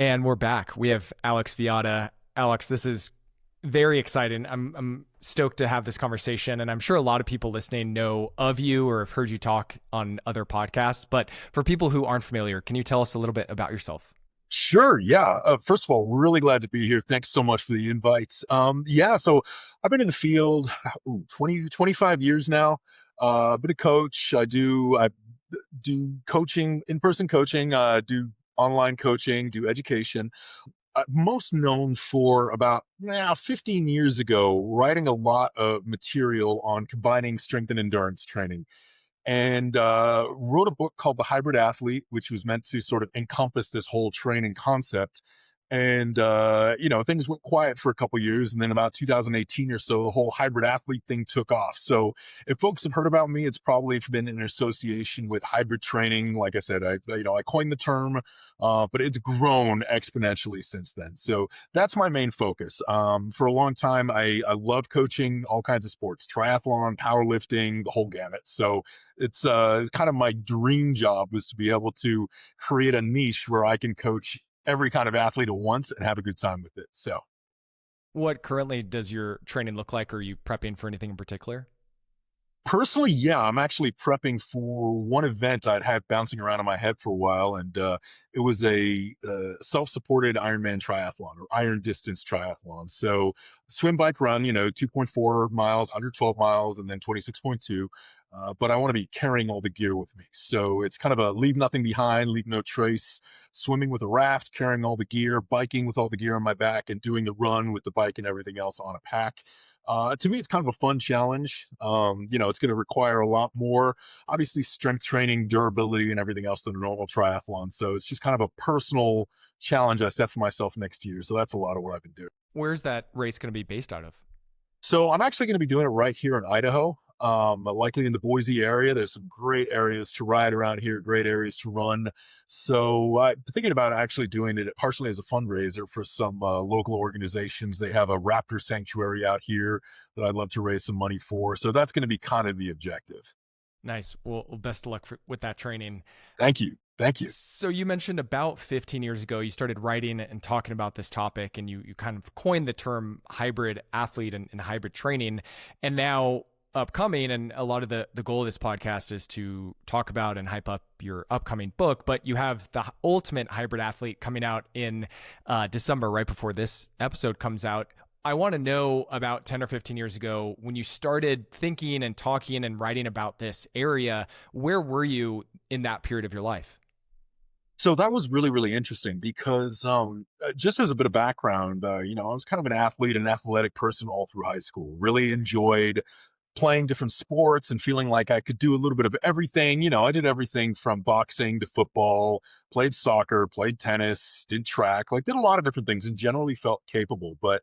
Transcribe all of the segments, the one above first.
And we're back. We have Alex Viada. Alex, this is very exciting. I'm stoked to have this conversation, and I'm sure a lot of people listening know of you or have heard you talk on other podcasts. But for people who aren't familiar, can you tell us a little bit about yourself? Sure. Yeah. First of all, really glad to be here. Thanks so much for the invites. Yeah. So I've been in the field 20, 25 years now. Been a coach. I do coaching, in-person coaching, do online coaching, do education. Most known for about 15 years ago, writing a lot of material on combining strength and endurance training and wrote a book called The Hybrid Athlete, which was meant to sort of encompass this whole training concept. And, things went quiet for a couple of years. And then about 2018 or so, the whole hybrid athlete thing took off. So if folks have heard about me, it's probably been in association with hybrid training. Like I said, I coined the term, but it's grown exponentially since then. So that's my main focus. For a long time, I loved coaching all kinds of sports, triathlon, powerlifting, the whole gamut. So it's kind of my dream job was to be able to create a niche where I can coach every kind of athlete at once and have a good time with it. So What currently does your training look like? Are you prepping for anything in particular? personally, yeah, I'm actually prepping for one event I'd had bouncing around in my head for a while, and it was a self-supported Ironman triathlon or iron distance triathlon. So swim, bike, run, 2.4 miles, 112 miles, and then 26.2. But I want to be carrying all the gear with me. So it's kind of a leave nothing behind, leave no trace, swimming with a raft, carrying all the gear, biking with all the gear on my back, and doing the run with the bike and everything else on a pack. To me, it's kind of a fun challenge. It's going to require a lot more, obviously, strength training, durability, and everything else than a normal triathlon. So it's just kind of a personal challenge I set for myself next year. So that's a lot of what I've been doing. Where's that race going to be based out of? So I'm actually going to be doing it right here in Idaho, likely in the Boise area. There's some great areas to ride around here, great areas to run. So I'm thinking about actually doing it partially as a fundraiser for some local organizations. They have a raptor sanctuary out here that I'd love to raise some money for. So that's going to be kind of the objective. Nice. Well, best of luck with that training. Thank you. Thank you. So you mentioned about 15 years ago, you started writing and talking about this topic, and you kind of coined the term hybrid athlete and hybrid training. And now upcoming, and a lot of the goal of this podcast is to talk about and hype up your upcoming book, but you have the ultimate hybrid athlete coming out in December, right before this episode comes out. I want to know about 10 or 15 years ago when you started thinking and talking and writing about this area, where were you in that period of your life? So that was really, really interesting because just as a bit of background, I was kind of an athlete, an athletic person all through high school. Really enjoyed playing different sports and feeling like I could do a little bit of everything. I did everything from boxing to football, played soccer, played tennis, did track, like did a lot of different things and generally felt capable. But,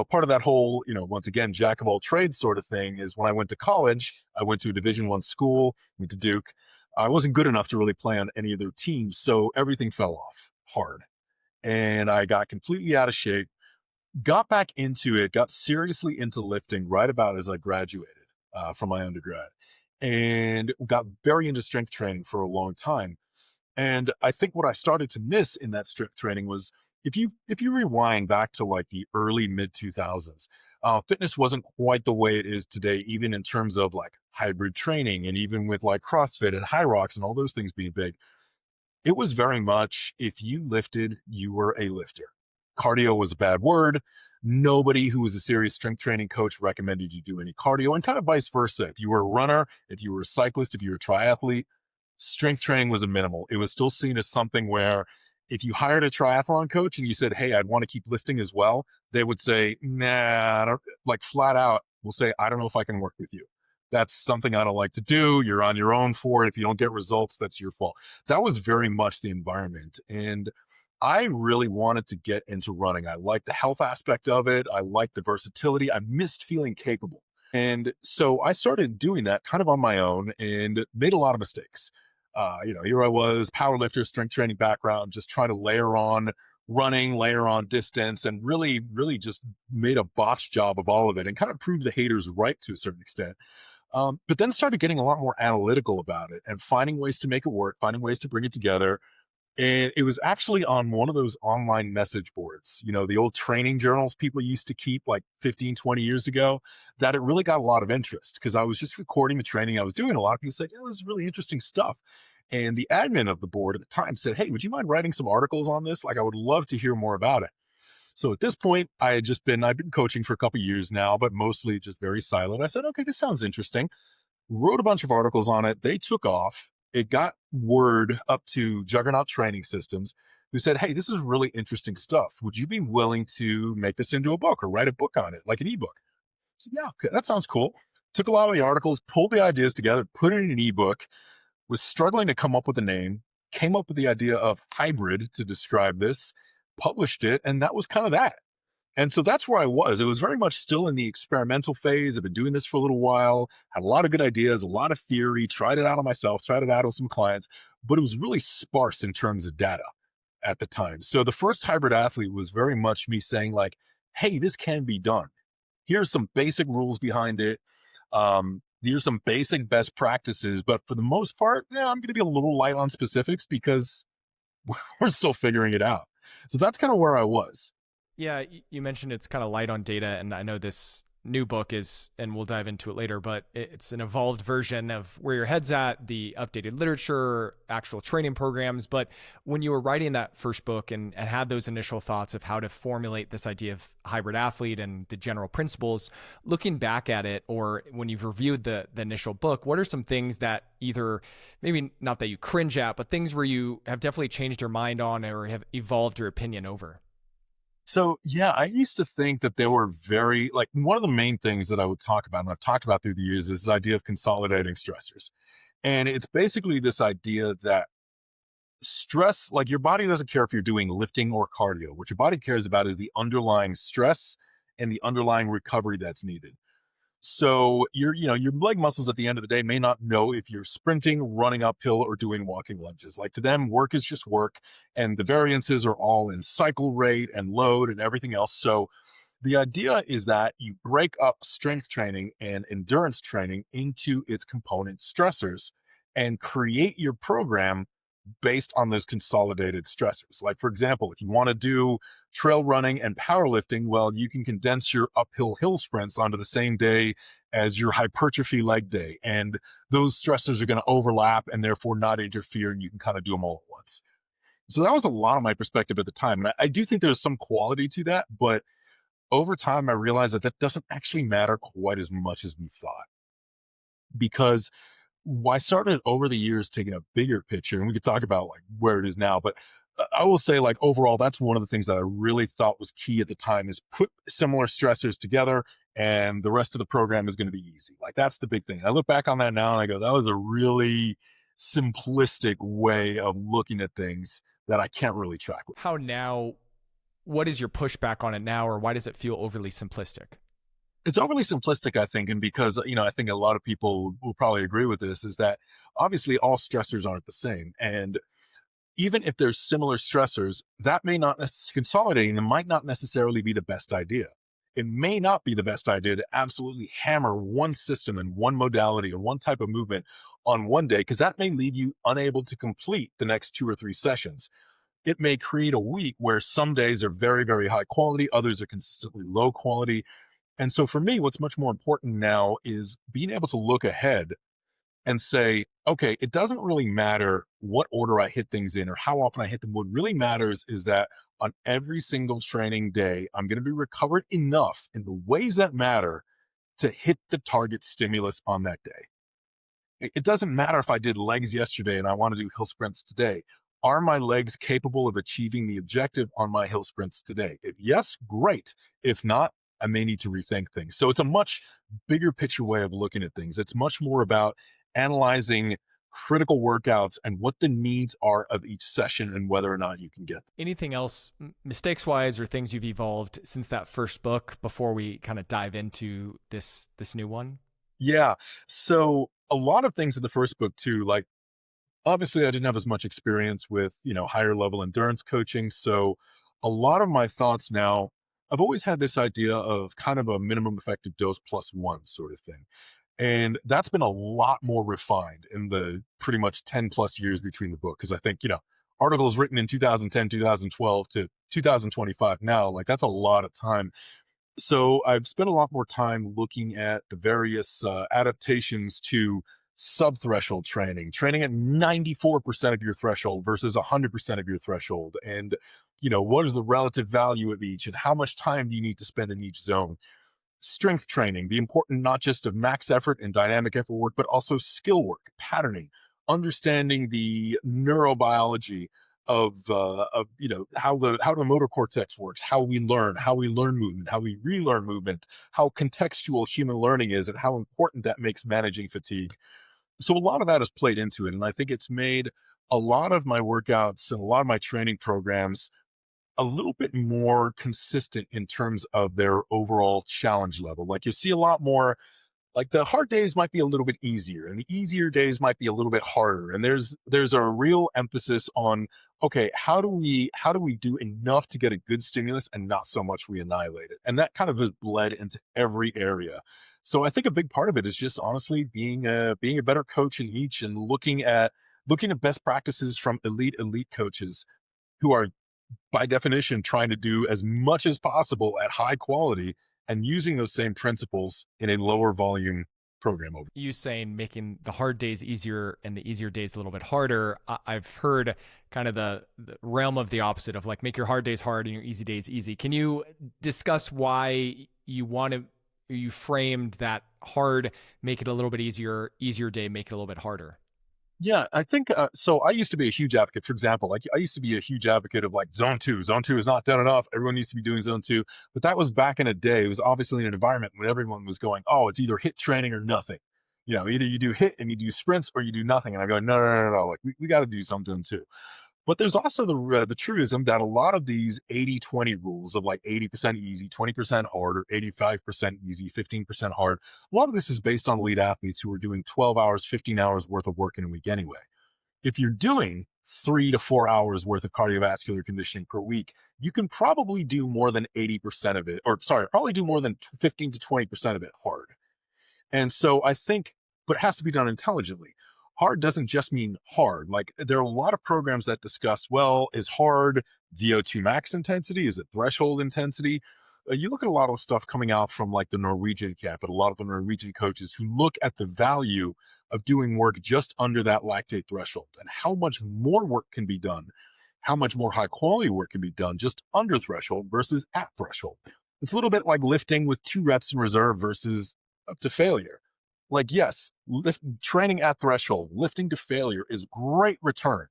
part of that whole, once again, jack of all trades sort of thing is when I went to college, I went to a Division I school, went to Duke. I wasn't good enough to really play on any of their teams. So everything fell off hard and I got completely out of shape, got back into it, got seriously into lifting right about as I graduated from my undergrad and got very into strength training for a long time. And I think what I started to miss in that strength training was if you rewind back to like the early mid 2000s, fitness wasn't quite the way it is today, even in terms of like hybrid training and even with like CrossFit and High Rocks and all those things being big. It was very much if you lifted, you were a lifter. Cardio was a bad word. Nobody who was a serious strength training coach recommended you do any cardio, and kind of vice versa. If you were a runner, if you were a cyclist, if you were a triathlete, strength training was a minimal. It was still seen as something where if you hired a triathlon coach and you said, "Hey, I'd want to keep lifting as well," they would say, "Nah," I don't, like flat out will say, "I don't know if I can work with you. That's something I don't like to do. You're on your own for it. If you don't get results, that's your fault." That was very much the environment. And I really wanted to get into running. I liked the health aspect of it. I liked the versatility. I missed feeling capable. And so I started doing that kind of on my own and made a lot of mistakes. Here I was, power lifter, strength training background, just trying to layer on running, layer on distance, and really, really just made a botch job of all of it and kind of proved the haters right to a certain extent. But then started getting a lot more analytical about it and finding ways to make it work, finding ways to bring it together, And it was actually on one of those online message boards, the old training journals people used to keep like 15, 20 years ago, that it really got a lot of interest because I was just recording the training I was doing. A lot of people said, this is really interesting stuff. And the admin of the board at the time said, hey, would you mind writing some articles on this? Like, I would love to hear more about it. So at this point, I've been coaching for a couple years now, but mostly just very silent. I said, okay, this sounds interesting. Wrote a bunch of articles on it. They took off. It got word up to Juggernaut Training Systems, who said, hey, this is really interesting stuff. Would you be willing to make this into a book or write a book on it, like an ebook? So yeah, okay, that sounds cool. Took a lot of the articles, pulled the ideas together, put it in an ebook, was struggling to come up with a name, came up with the idea of hybrid to describe this, published it, and that was kind of that. And so that's where I was. It was very much still in the experimental phase. I've been doing this for a little while, had a lot of good ideas, a lot of theory, tried it out on myself, tried it out with some clients, but it was really sparse in terms of data at the time. So the first hybrid athlete was very much me saying like, hey, this can be done. Here's some basic rules behind it. Here's some basic best practices, but for the most part, I'm going to be a little light on specifics because we're still figuring it out. So that's kind of where I was. Yeah, you mentioned it's kind of light on data, and I know this new book is, and we'll dive into it later, but it's an evolved version of where your head's at, the updated literature, actual training programs. But when you were writing that first book and had those initial thoughts of how to formulate this idea of hybrid athlete and the general principles, looking back at it, or when you've reviewed the initial book, what are some things that either, maybe not that you cringe at, but things where you have definitely changed your mind on or have evolved your opinion over? So yeah, I used to think that they were very like one of the main things that I would talk about, and I've talked about through the years, is this idea of consolidating stressors. And it's basically this idea that stress, like your body doesn't care if you're doing lifting or cardio. What your body cares about is the underlying stress and the underlying recovery that's needed. So your leg muscles at the end of the day may not know if you're sprinting, running uphill, or doing walking lunges. Like to them, work is just work, and the variances are all in cycle rate and load and everything else. So the idea is that you break up strength training and endurance training into its component stressors and create your program based on those consolidated stressors. Like, for example, if you want to do trail running and powerlifting, well, you can condense your uphill hill sprints onto the same day as your hypertrophy leg day. And those stressors are going to overlap and therefore not interfere. And you can kind of do them all at once. So that was a lot of my perspective at the time. And I do think there's some quality to that. But over time, I realized that that doesn't actually matter quite as much as we thought. Because I started over the years taking a bigger picture, and we could talk about like where it is now, but I will say like overall, that's one of the things that I really thought was key at the time is put similar stressors together and the rest of the program is going to be easy. Like that's the big thing. I look back on that now and I go, that was a really simplistic way of looking at things that I can't really track with. How now, what is your pushback on it now, or why does it feel overly simplistic? It's overly simplistic, I think, and because I think a lot of people will probably agree with this, is that obviously all stressors aren't the same, and even if there's similar stressors, that may not consolidating them might not necessarily be the best idea. It may not be the best idea to absolutely hammer one system and one modality or one type of movement on one day, because that may leave you unable to complete the next 2 or 3 sessions. It may create a week where some days are very, very high quality, others are consistently low quality. And so for me, what's much more important now is being able to look ahead and say, okay, it doesn't really matter what order I hit things in or how often I hit them. What really matters is that on every single training day, I'm going to be recovered enough in the ways that matter to hit the target stimulus on that day. It doesn't matter if I did legs yesterday and I want to do hill sprints today. Are my legs capable of achieving the objective on my hill sprints today? If yes, great. If not, I may need to rethink things. So it's a much bigger picture way of looking at things. It's much more about analyzing critical workouts and what the needs are of each session and whether or not you can get them. Anything else, mistakes wise, or things you've evolved since that first book before we kind of dive into this new one? Yeah. So a lot of things in the first book too, like obviously I didn't have as much experience with, higher level endurance coaching. So a lot of my thoughts now, I've always had this idea of kind of a minimum effective dose plus one sort of thing. And that's been a lot more refined in the pretty much 10 plus years between the book. Cause I think, articles written in 2010, 2012 to 2025 now, like that's a lot of time. So I've spent a lot more time looking at the various adaptations to sub-threshold training, training at 94% of your threshold versus 100% of your threshold. And, what is the relative value of each and how much time do you need to spend in each zone? Strength training, the important not just of max effort and dynamic effort work, but also skill work, patterning, understanding the neurobiology of how the motor cortex works, how we learn movement, how we relearn movement, how contextual human learning is, and how important that makes managing fatigue. So a lot of that has played into it, and I think it's made a lot of my workouts and a lot of my training programs a little bit more consistent in terms of their overall challenge level. Like you see a lot more, like the hard days might be a little bit easier and the easier days might be a little bit harder. And there's a real emphasis on, okay, how do we do enough to get a good stimulus and not so much we annihilate it? And that kind of has bled into every area. So I think a big part of it is just honestly being a better coach in each and looking at best practices from elite coaches who are by definition trying to do as much as possible at high quality and using those same principles in a lower volume program over. You saying making the hard days easier and the easier days a little bit harder. I've heard kind of the realm of the opposite of like make your hard days hard and your easy days easy. Can you discuss why you framed that hard, make it a little bit easier day, make it a little bit harder? Yeah, I think so. I used to be a huge advocate, for example, like I used to be a huge advocate of like zone two. Zone two is not done enough. Everyone needs to be doing zone two. But that was back in a day. It was obviously in an environment when everyone was going, oh, it's either hit training or nothing. Either you do hit and you do sprints or you do nothing. And I go, no. Like we got to do something too. But there's also the truism that a lot of these 80-20 rules of like 80% easy, 20% hard, or 85% easy, 15% hard, a lot of this is based on elite athletes who are doing 12 hours, 15 hours worth of work in a week anyway. If you're doing 3 to 4 hours worth of cardiovascular conditioning per week, you can probably do more than 80% of it, or sorry, probably do more than 15 to 20% of it hard. And so I think, but it has to be done intelligently. Hard doesn't just mean hard. Like there are a lot of programs that discuss, well, is hard VO2 max intensity? Is it threshold intensity? You look at a lot of stuff coming out from like the Norwegian camp and a lot of the Norwegian coaches who look at the value of doing work just under that lactate threshold and how much more work can be done, how much more high quality work can be done just under threshold versus at threshold. It's a little bit like lifting with 2 reps in reserve versus up to failure. Like, yes, training at threshold, lifting to failure is great return,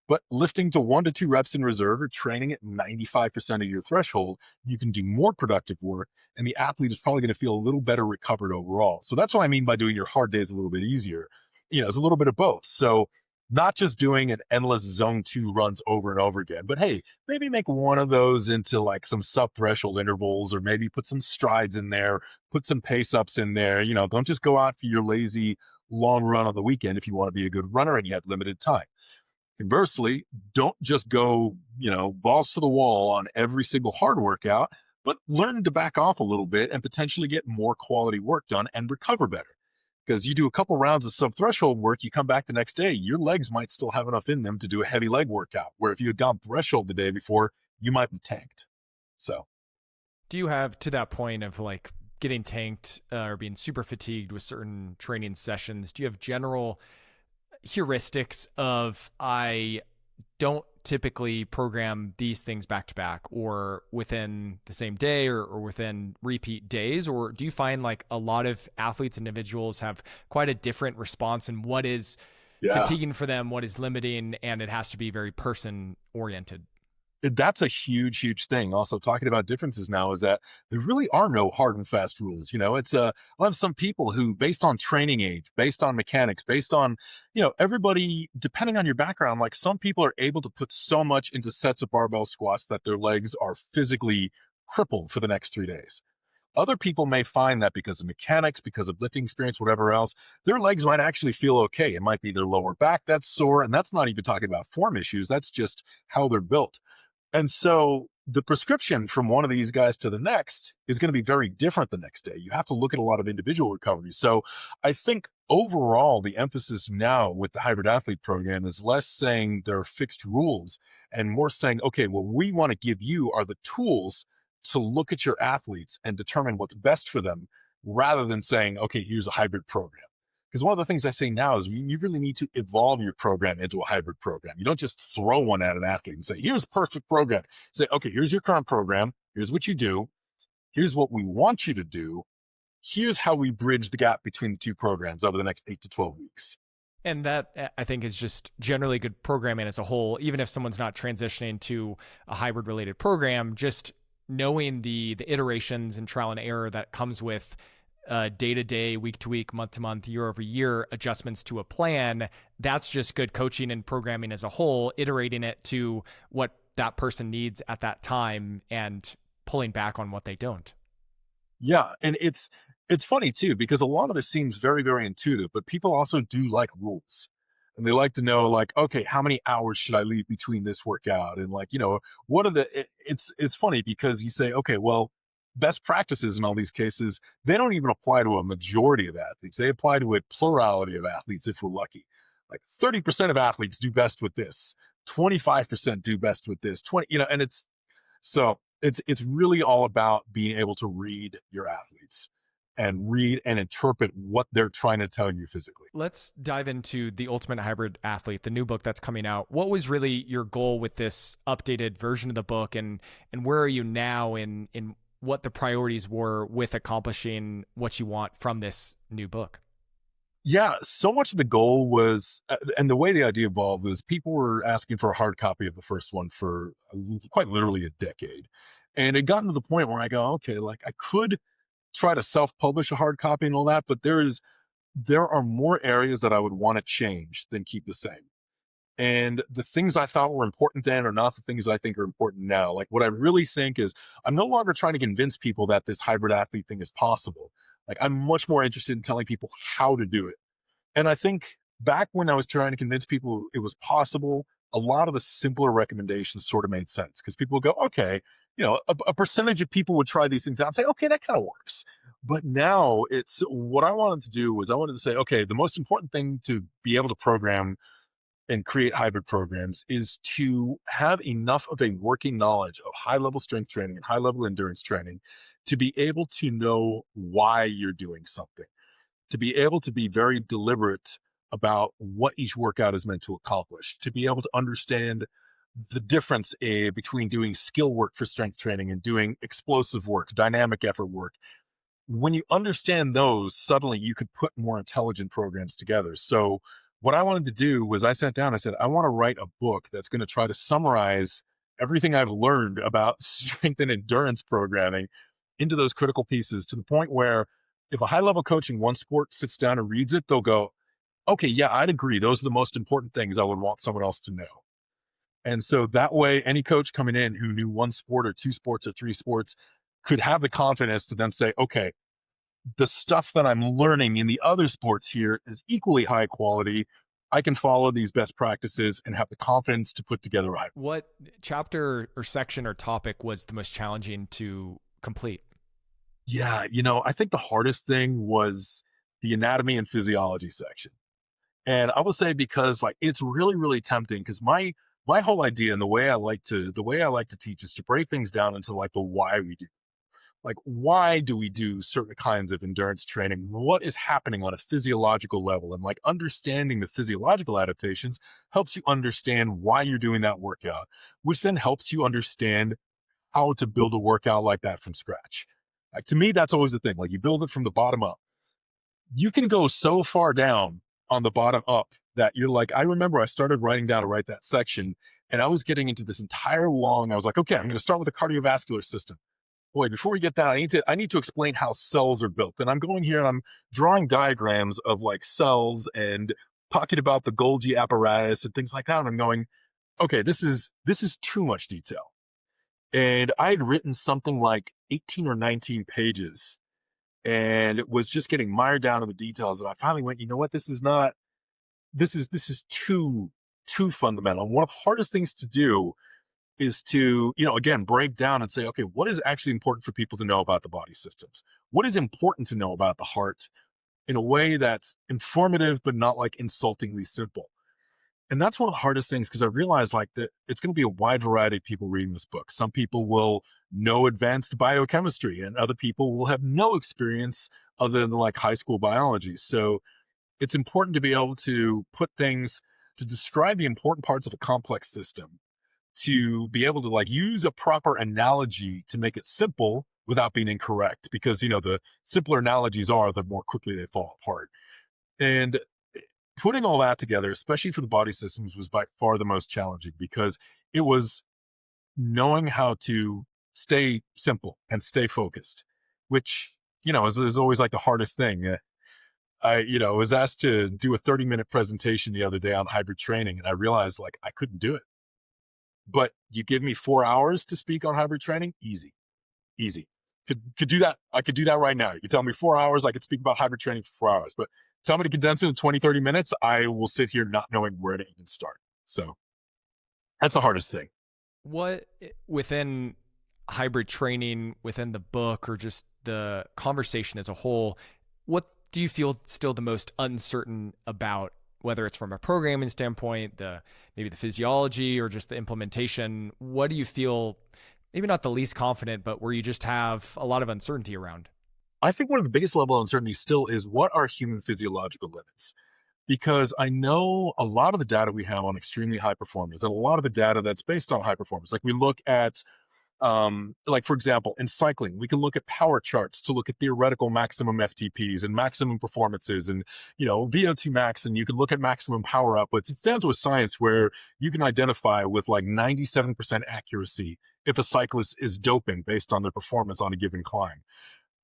but lifting to 1 to 2 reps in reserve or training at 95% of your threshold, you can do more productive work and the athlete is probably going to feel a little better recovered overall. So that's what I mean by doing your hard days a little bit easier. It's a little bit of both. So not just doing an endless zone 2 runs over and over again, but hey, maybe make one of those into like some sub threshold intervals, or maybe put some strides in there, put some pace ups in there. Don't just go out for your lazy long run on the weekend if you want to be a good runner and you have limited time. Conversely, don't just go, balls to the wall on every single hard workout, but learn to back off a little bit and potentially get more quality work done and recover better. Because you do a couple rounds of sub-threshold work, you come back the next day, your legs might still have enough in them to do a heavy leg workout, where if you had gone threshold the day before, you might be tanked. So, Do you have to that point of like getting tanked or being super fatigued with certain training sessions? Do you have general heuristics of I don't typically program these things back to back or within the same day or within repeat days? Or do you find like a lot of athletes, individuals have quite a different response in what is yeah, fatiguing for them, what is limiting, and it has to be very person oriented? that's a huge thing. Also, talking about differences now is that there really are no hard and fast rules. It's I have some people who, based on training age, based on mechanics, based on, everybody, depending on your background, like some people are able to put so much into sets of barbell squats that their legs are physically crippled for the next 3 days. Other people may find that because of mechanics, because of lifting experience, whatever else, their legs might actually feel okay. It might be their lower back that's sore. And that's not even talking about form issues. That's just how they're built. And so the prescription from one of these guys to the next is going to be very different the next day. You have to look at a lot of individual recovery. So I think overall, the emphasis now with the hybrid athlete program is less saying there are fixed rules and more saying, okay, what we want to give you are the tools to look at your athletes and determine what's best for them rather than saying, okay, here's a hybrid program. Because one of the things I say now is you really need to evolve your program into a hybrid program. You don't just throw one at an athlete and say, here's a perfect program. Say, okay, here's your current program. Here's what you do. Here's what we want you to do. Here's how we bridge the gap between the two programs over the next 8 to 12 weeks. And that, I think, is just generally good programming as a whole. Even if someone's not transitioning to a hybrid related program, just knowing the iterations and trial and error that comes with day to day, week to week, month to month, year over year adjustments to a plan, that's just good coaching and programming as a whole, iterating it to what that person needs at that time and pulling back on what they don't. Yeah, and it's funny too because a lot of this seems very, very intuitive, but people also do like rules. And they like to know, like, okay, how many hours should I leave between this workout? And like, what are it's funny because you say, okay, well, best practices in all these cases, they don't even apply to a majority of athletes. They apply to a plurality of athletes if we're lucky. Like 30% of athletes do best with this, 25% do best with this, 20, and it's really all about being able to read your athletes and read and interpret what they're trying to tell you physically. Let's dive into The Ultimate Hybrid Athlete, the new book that's coming out. What was really your goal with this updated version of the book, and where are you now in what the priorities were with accomplishing what you want from this new book? Yeah, so much of the goal was, and the way the idea evolved was people were asking for a hard copy of the first one for quite literally a decade. And it gotten to the point where I go, okay, like I could try to self-publish a hard copy and all that, but there are more areas that I would want to change than keep the same. And the things I thought were important then are not the things I think are important now. Like what I really think is I'm no longer trying to convince people that this hybrid athlete thing is possible. Like I'm much more interested in telling people how to do it. And I think back when I was trying to convince people it was possible, a lot of the simpler recommendations sort of made sense because people would go, okay, a percentage of people would try these things out and say, okay, that kind of works. But now it's what I wanted to do was I wanted to say, okay, the most important thing to be able to program and create hybrid programs is to have enough of a working knowledge of high level strength training and high level endurance training to be able to know why you're doing something, to be able to be very deliberate about what each workout is meant to accomplish, to be able to understand the difference between doing skill work for strength training and doing explosive work, dynamic effort work. When you understand those, suddenly you could put more intelligent programs together. So what I wanted to do was I sat down, I said, I want to write a book that's going to try to summarize everything I've learned about strength and endurance programming into those critical pieces to the point where if a high level coach in one sport sits down and reads it, they'll go, okay, yeah, I'd agree. Those are the most important things I would want someone else to know. And so that way, any coach coming in who knew one sport or two sports or three sports could have the confidence to then say, okay, the stuff that I'm learning in the other sports here is equally high quality. I can follow these best practices and have the confidence to put together a hybrid. What chapter or section or topic was the most challenging to complete? Yeah, I think the hardest thing was the anatomy and physiology section. And I will say because like it's really, really tempting because my whole idea and the way I like to teach is to break things down into like the why we do. Like why do we do certain kinds of endurance training? What is happening on a physiological level? And like understanding the physiological adaptations helps you understand why you're doing that workout, which then helps you understand how to build a workout like that from scratch. Like to me, that's always the thing. Like you build it from the bottom up. You can go so far down on the bottom up that you're like, I remember I started writing down to write that section and I was getting into this entire long, I was like, okay, I'm going to start with the cardiovascular system. Boy, before we get that, I need to explain how cells are built. And I'm going here and I'm drawing diagrams of like cells and talking about the Golgi apparatus and things like that. And I'm going, okay, this is too much detail. And I had written something like 18 or 19 pages and it was just getting mired down in the details. And I finally went, you know what? This is too fundamental. And one of the hardest things to do is to, again, break down and say, okay, what is actually important for people to know about the body systems? What is important to know about the heart? in a way that's informative, but not like insultingly simple. And that's one of the hardest things because I realized like that it's going to be a wide variety of people reading this book. Some people will know advanced biochemistry, and other people will have no experience other than like high school biology. So it's important to be able to put things to describe the important parts of a complex system, to be able to like use a proper analogy to make it simple without being incorrect, because the simpler analogies are, the more quickly they fall apart. And putting all that together, especially for the body systems, was by far the most challenging, because it was knowing how to stay simple and stay focused, which is always like the hardest thing. I was asked to do a 30-minute presentation the other day on hybrid training, and I realized like I couldn't do it. But you give me 4 hours to speak on hybrid training, easy, easy. Could do that. I could do that right now. You could tell me 4 hours, I could speak about hybrid training for 4 hours. But tell me to condense it in 20, 30 minutes, I will sit here not knowing where to even start. So that's the hardest thing. What within hybrid training, within the book, or just the conversation as a whole, what do you feel still the most uncertain about, whether it's from a programming standpoint, maybe the physiology, or just the implementation? What do you feel maybe not the least confident, but where you just have a lot of uncertainty around? I think one of the biggest level of uncertainty still is, what are human physiological limits? Because I know a lot of the data we have on extremely high performers, and a lot of the data that's based on high performance, like we look at, like for example, in cycling, we can look at power charts to look at theoretical maximum FTPs and maximum performances, and VO2 max, and you can look at maximum power outputs. It's down to a science where you can identify with like 97% accuracy if a cyclist is doping based on their performance on a given climb.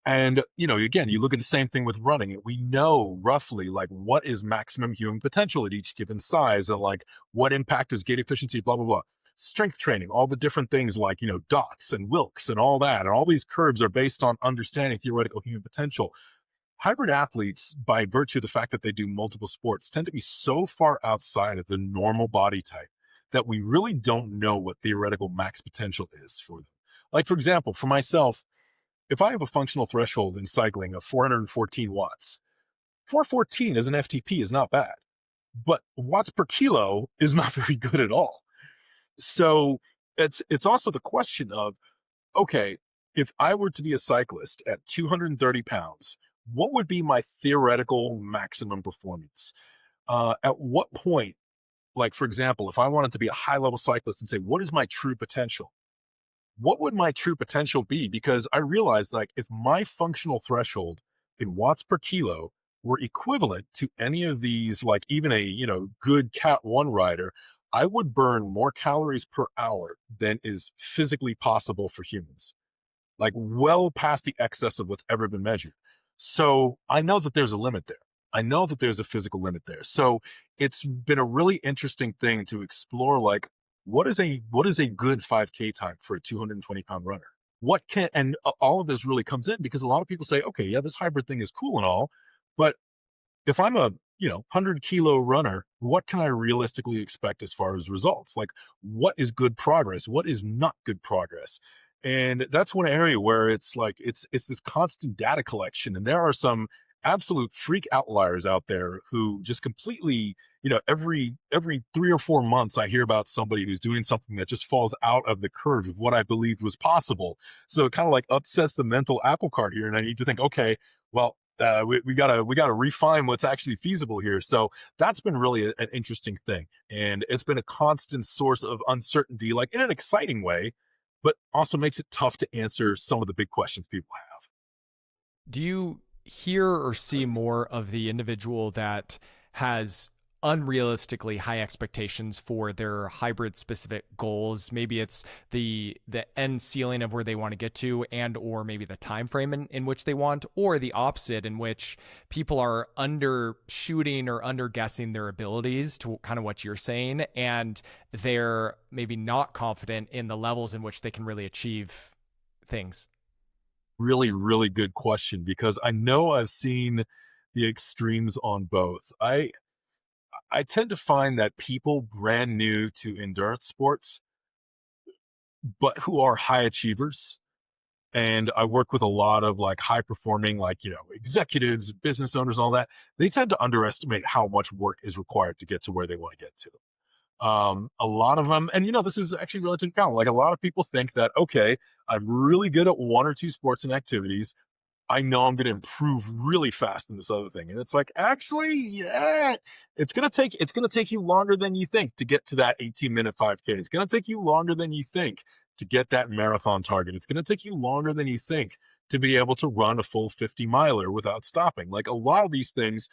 And, again, you look at the same thing with running, and we know roughly like what is maximum human potential at each given size, and like what impact is gait efficiency, blah, blah, blah. Strength training, all the different things like, dots and Wilks and all that. And all these curves are based on understanding theoretical human potential. Hybrid athletes, by virtue of the fact that they do multiple sports, tend to be so far outside of the normal body type that we really don't know what theoretical max potential is for them. Like, for example, for myself, if I have a functional threshold in cycling of 414 watts, 414 as an FTP is not bad, but watts per kilo is not very good at all. So it's also the question of, okay, if I were to be a cyclist at 230 pounds, what would be my theoretical maximum performance? At what point, like for example, if I wanted to be a high level cyclist and say, what is my true potential? What would my true potential be? Because I realized like if my functional threshold in watts per kilo were equivalent to any of these, like even a, good Cat 1 rider, I would burn more calories per hour than is physically possible for humans, like well past the excess of what's ever been measured. So I know that there's a limit there. I know that there's a physical limit there. So it's been a really interesting thing to explore, like what is a good 5K time for a 220-pound runner? What can, and all of this really comes in because a lot of people say, okay, yeah, this hybrid thing is cool and all, but if I'm a 100-kilo runner, what can I realistically expect as far as results? Like, what is good progress? What is not good progress? And that's one area where it's like it's this constant data collection, and there are some absolute freak outliers out there who just completely, every 3 or 4 months I hear about somebody who's doing something that just falls out of the curve of what I believed was possible. So it kind of like upsets the mental apple cart here, and I need to think, okay, well, we gotta refine what's actually feasible here. So that's been really an interesting thing, and it's been a constant source of uncertainty, like in an exciting way, but also makes it tough to answer some of the big questions people have. Do you hear or see more of the individual that has unrealistically high expectations for their hybrid specific goals? Maybe it's the end ceiling of where they want to get to, and or maybe the time frame in which they want, or the opposite, in which people are undershooting or under guessing their abilities, to kind of what you're saying, and they're maybe not confident in the levels in which they can really achieve things. Really, really good question, because I know I've seen the extremes on both. I tend to find that people brand new to endurance sports, but who are high achievers, and I work with a lot of like high performing, like, executives, business owners, all that. They tend to underestimate how much work is required to get to where they want to get to. A lot of them, and this is actually relatively common. Like a lot of people think that, okay, I'm really good at one or two sports and activities. I know I'm going to improve really fast in this other thing. And it's like, actually, yeah, it's going to take you longer than you think to get to that 18-minute 5K. It's going to take you longer than you think to get that marathon target. It's going to take you longer than you think to be able to run a full 50 miler without stopping. Like um, a lot of these things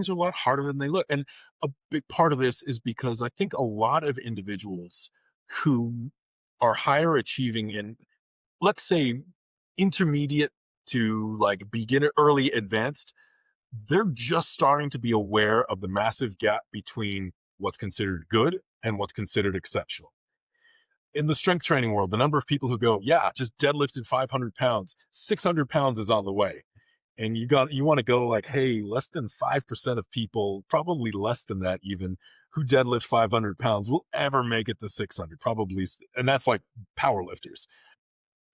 are a lot harder than they look. And a big part of this is because I think a lot of individuals who are higher achieving in, let's say, intermediate to like beginner, early, advanced, they're just starting to be aware of the massive gap between what's considered good and what's considered exceptional. In the strength training world, the number of people who go, yeah, just deadlifted 500 pounds, 600 pounds is on the way. And you want to go like, hey, less than 5% of people, probably less than that even, who deadlift 500 pounds will ever make it to 600, probably. And that's like power lifters.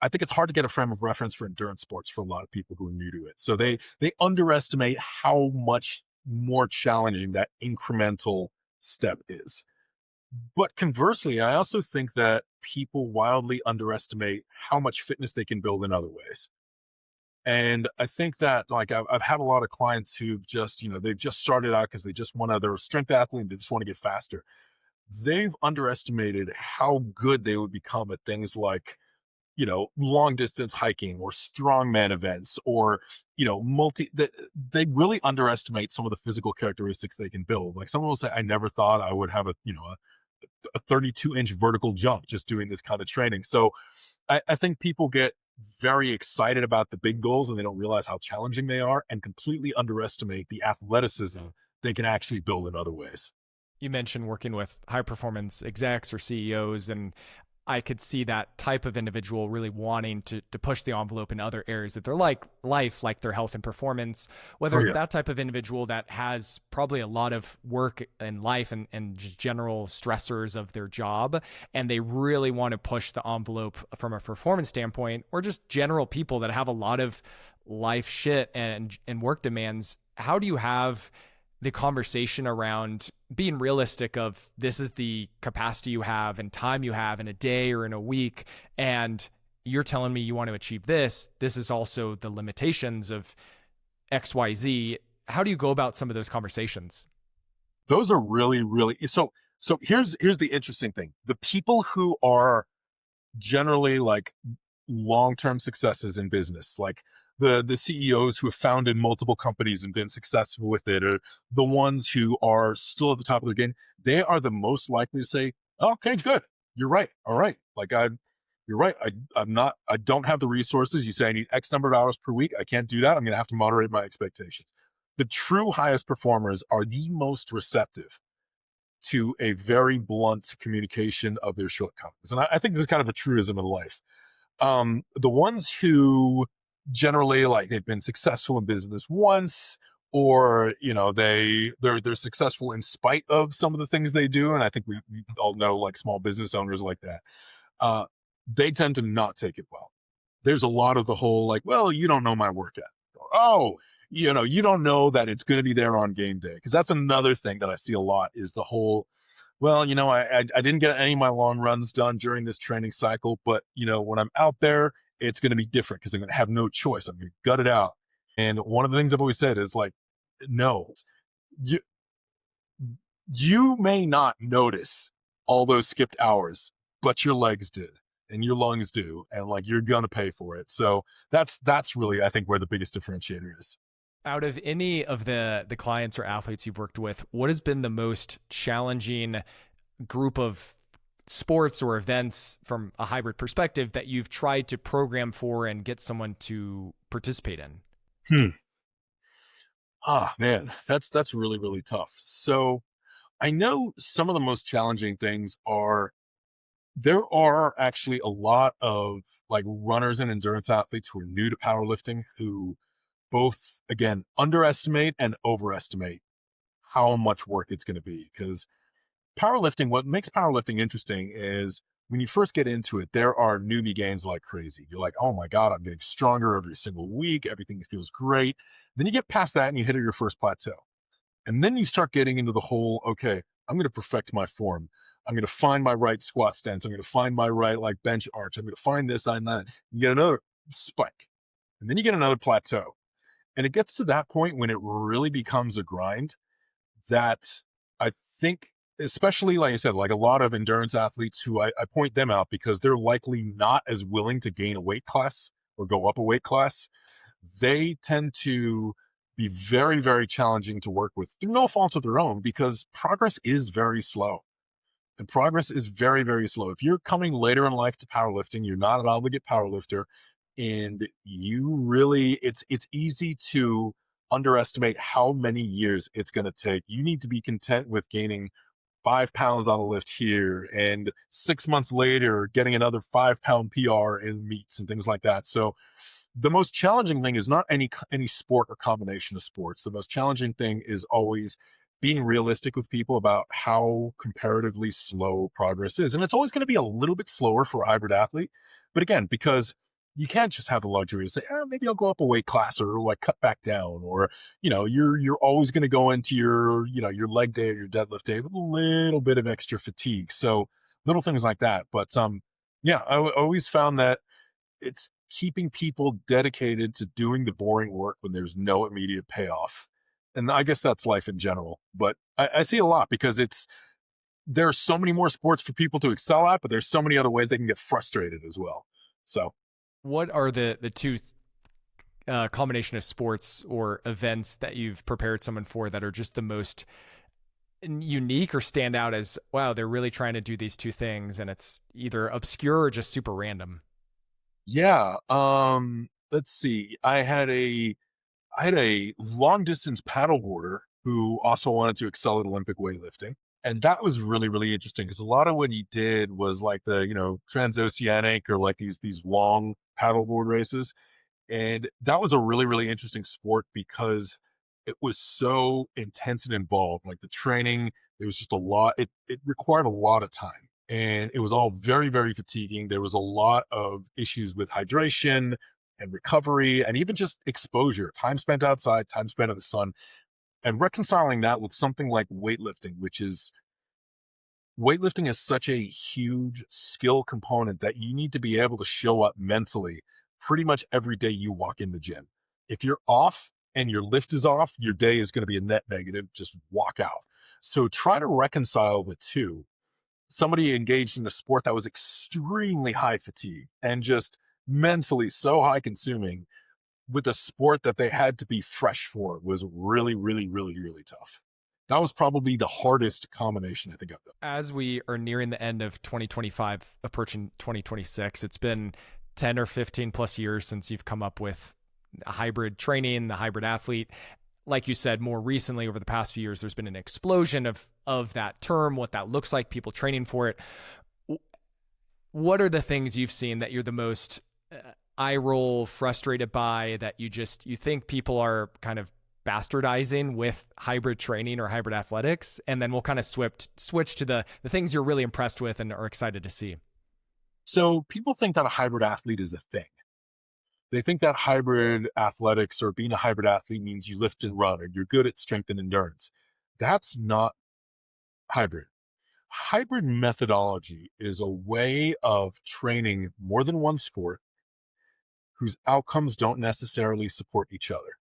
I think it's hard to get a frame of reference for endurance sports for a lot of people who are new to it. So they underestimate how much more challenging that incremental step is. But conversely, I also think that people wildly underestimate how much fitness they can build in other ways. And I think that like I've had a lot of clients who've just, they've just started out because they just want to, they're a strength athlete and they just want to get faster. They've underestimated how good they would become at things like, long distance hiking or strongman events or, they really underestimate some of the physical characteristics they can build. Like someone will say, I never thought I would have a 32-inch vertical jump just doing this kind of training. So I think people get very excited about the big goals and they don't realize how challenging they are and completely underestimate the athleticism they can actually build in other ways. You mentioned working with high performance execs or CEOs, and I could see that type of individual really wanting to push the envelope in other areas of their life, like their health and performance, whether Oh it's yeah. that type of individual that has probably a lot of work in life and just general stressors of their job, and they really want to push the envelope from a performance standpoint, or just general people that have a lot of life shit and work demands. How do you have the conversation around being realistic of this is the capacity you have and time you have in a day or in a week, and you're telling me you want to achieve this is also the limitations of XYZ. How do you go about some of those conversations? Those are really, really, so here's the interesting thing. The people who are generally like long-term successes in business, like the CEOs who have founded multiple companies and been successful with it, or the ones who are still at the top of their game, they are the most likely to say, okay, good, you're right, all right, you're right, I don't have the resources. You say I need X number of hours per week, I can't do that, I'm going to have to moderate my expectations. The true highest performers are the most receptive to a very blunt communication of their shortcomings. And I think this is kind of a truism in life. The ones who generally like they've been successful in business once, or they're successful in spite of some of the things they do. And I think we all know like small business owners like that. Uh, they tend to not take it well. There's a lot of the whole like, well, you don't know my work ethic. Oh, you don't know that it's going to be there on game day. Because that's another thing that I see a lot is the whole, well, I didn't get any of my long runs done during this training cycle, but when I'm out there, it's going to be different because I'm going to have no choice. I'm going to gut it out. And one of the things I've always said is like, no, you you may not notice all those skipped hours, but your legs did and your lungs do, and like you're gonna pay for it. So that's really I think where the biggest differentiator is. Out of any of the clients or athletes you've worked with, what has been the most challenging group of sports or events from a hybrid perspective that you've tried to program for and get someone to participate in? Hmm. Ah, man, that's really really tough. So I know some of the most challenging things are there are actually a lot of like runners and endurance athletes who are new to powerlifting who both again underestimate and overestimate how much work it's going to be because powerlifting, what makes powerlifting interesting is when you first get into it, there are newbie gains like crazy. You're like, oh my God, I'm getting stronger every single week. Everything feels great. Then you get past that and you hit your first plateau. And then you start getting into the whole, okay, I'm going to perfect my form. I'm going to find my right squat stance. I'm going to find my right like bench arch. I'm going to find this, that, and that. You get another spike. And then you get another plateau. And it gets to that point when it really becomes a grind that I think, especially like I said, like a lot of endurance athletes who I point them out because they're likely not as willing to gain a weight class or go up a weight class. They tend to be very, very challenging to work with through no fault of their own because progress is very slow. And progress is very, very slow. If you're coming later in life to powerlifting, you're not an obligate powerlifter, and you really, it's easy to underestimate how many years it's going to take. You need to be content with gaining 5 pounds on a lift here, and 6 months later, getting another 5 pound PR in meets and things like that. So the most challenging thing is not any sport or combination of sports. The most challenging thing is always being realistic with people about how comparatively slow progress is. And it's always going to be a little bit slower for a hybrid athlete. But again, because you can't just have the luxury to say, maybe I'll go up a weight class or like cut back down, or, you're always going to go into your leg day or your deadlift day with a little bit of extra fatigue. So little things like that. But yeah, always found that it's keeping people dedicated to doing the boring work when there's no immediate payoff. And I guess that's life in general. But I see a lot because there are so many more sports for people to excel at, but there's so many other ways they can get frustrated as well. So What are the two combination of sports or events that you've prepared someone for that are just the most unique or stand out as, wow, they're really trying to do these two things and it's either obscure or just super random? yeah, let's see. I had a long distance paddleboarder who also wanted to excel at Olympic weightlifting. And that was really, really interesting because a lot of what he did was like the, transoceanic or like these long paddleboard races. And that was a really, really interesting sport because it was so intense and involved. Like the training, there was just a lot, it required a lot of time. And it was all very, very fatiguing. There was a lot of issues with hydration and recovery and even just exposure, time spent outside, time spent in the sun, and reconciling that with something like weightlifting is such a huge skill component that you need to be able to show up mentally pretty much every day you walk in the gym. If you're off and your lift is off, your day is going to be a net negative. Just walk out. So try to reconcile the two. Somebody engaged in a sport that was extremely high fatigue and just mentally so high consuming with a sport that they had to be fresh for was really, really, really, really tough. That was probably the hardest combination I think I've done. As we are nearing the end of 2025, approaching 2026, it's been 10 or 15 plus years since you've come up with a hybrid training, the hybrid athlete. Like you said, more recently over the past few years, there's been an explosion of that term, what that looks like, people training for it. What are the things you've seen that you're the most eye roll frustrated by, that you think people are kind of bastardizing with hybrid training or hybrid athletics? And then we'll kind of switch to the things you're really impressed with and are excited to see. So people think that a hybrid athlete is a thing. They think that hybrid athletics or being a hybrid athlete means you lift and run or you're good at strength and endurance. That's not hybrid. Hybrid methodology is a way of training more than one sport whose outcomes don't necessarily support each other.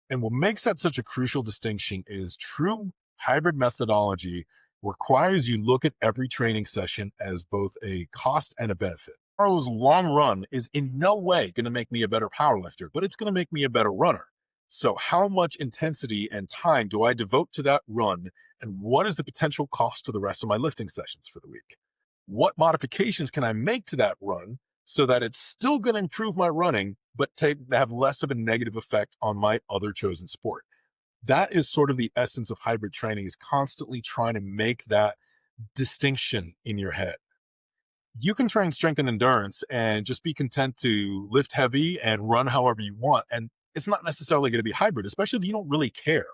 And what makes that such a crucial distinction is true hybrid methodology requires you look at every training session as both a cost and a benefit. Tomorrow's long run is in no way going to make me a better powerlifter, but it's going to make me a better runner. So how much intensity and time do I devote to that run? And what is the potential cost to the rest of my lifting sessions for the week? What modifications can I make to that run so that it's still going to improve my running, but have less of a negative effect on my other chosen sport? That is sort of the essence of hybrid training, is constantly trying to make that distinction in your head. You can train strength and endurance and just be content to lift heavy and run however you want. And it's not necessarily going to be hybrid, especially if you don't really care.